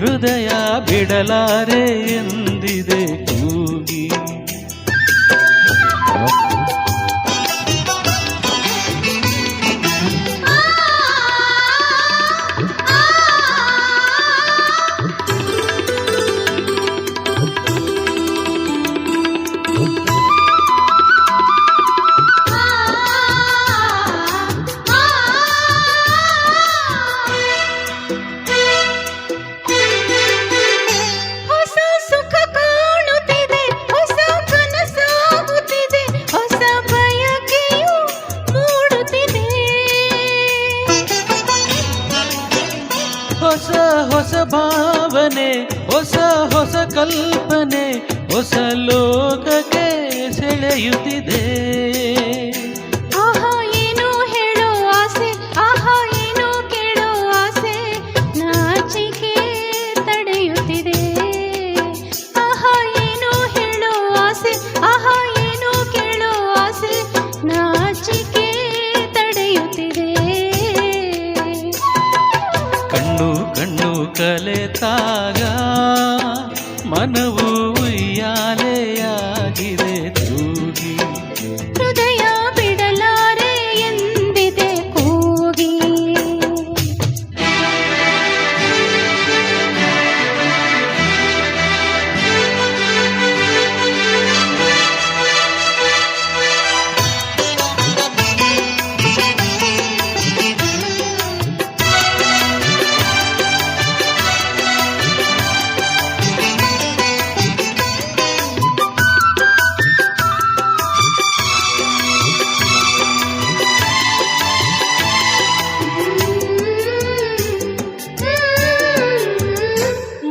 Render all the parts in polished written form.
ಹೃದಯ ಬಿಡಲಾರೆ ಎಂದಿದೆ ಕೂಗಿ. ಹೊಸ ಹೊಸ ಭಾವನೆ, ಹೊಸ ಹೊಸ ಕಲ್ಪನೆ, ಹೊಸ ಲೋಕಕ್ಕೆ ಸೆಳೆಯುತ್ತಿದೆ. ಆಹಾ ಏನೋ ಹೇಳೋ ಆಸೆ, ಆಹಾ ಏನೋ ಕೇಳೋ ಆಸೆ, ನಾಚಿಕೆ ತಡೆಯುತ್ತಿದೆ. ಆಹಾ ಏನೋ ಹೇಳೋ ಆಸೆ, ಆಹಾ ಏನೋ ಕೇಳೋ ಆಸೆ, ನಾಚಿಕೆ ತಡೆಯುತ್ತಿದೆ. ಕಣ್ಣು ಕಣ್ಣು ಕಲೆತಾಗ ಮನವು ಉಯ್ಯಾಲೆಯಾಗಿದೆ ತೂಗಿ. ಹೃದಯ ಬಿಡಲಾರೆ ಎಂದಿದೆ ಕೂಗಿ.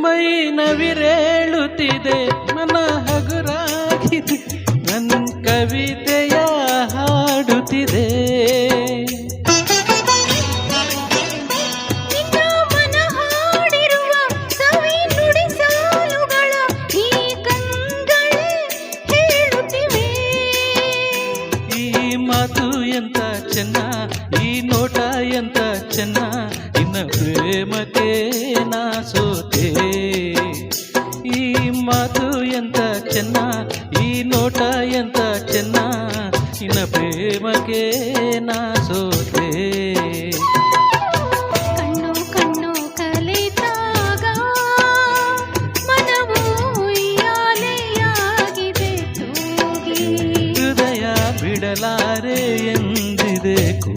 ಮೈ ನವಿರೇಳುತ್ತಿದೆ, ಮನ ಹಗುರಾಗಿದೆ, ನನ್ನ ಕವಿತೆಯ ಹಾಡುತ್ತಿದೆ. ನಿನ್ನ ಮನ ಹಾಡಿರುವ ಸವಿ ನುಡಿ ಸಾಲುಗಳ ಈ ಕಂಗಳೇ ಹೇಳುತ್ತಿವೆ. ಈ ಮಾತು ಎಂತ ಚೆನ್ನ, ಈ ನೋಟ ಎಂತ ಚೆನ್ನ, ನಿನ್ನ ಪ್ರೇಮಕ್ಕೆ ನಾ ಸೋತೆ. ಈ ಮಾತು ಎಂತ ಚೆನ್ನ, ಈ ನೋಟ ಎಂತ ಚೆನ್ನ, ನಿನ್ನ ಪ್ರೇಮಕ್ಕೆ ನಾ ಸೋತೆ. ಕಣ್ಣು ಕಣ್ಣು ಕಲಿತಾಗ ಮನವು ಉಯ್ಯಾಲೆಯಾಗಿದೆ ತೂಗಿ. ಹೃದಯ ಬಿಡಲಾರೆ ಎಂದಿದೆ ಕೂ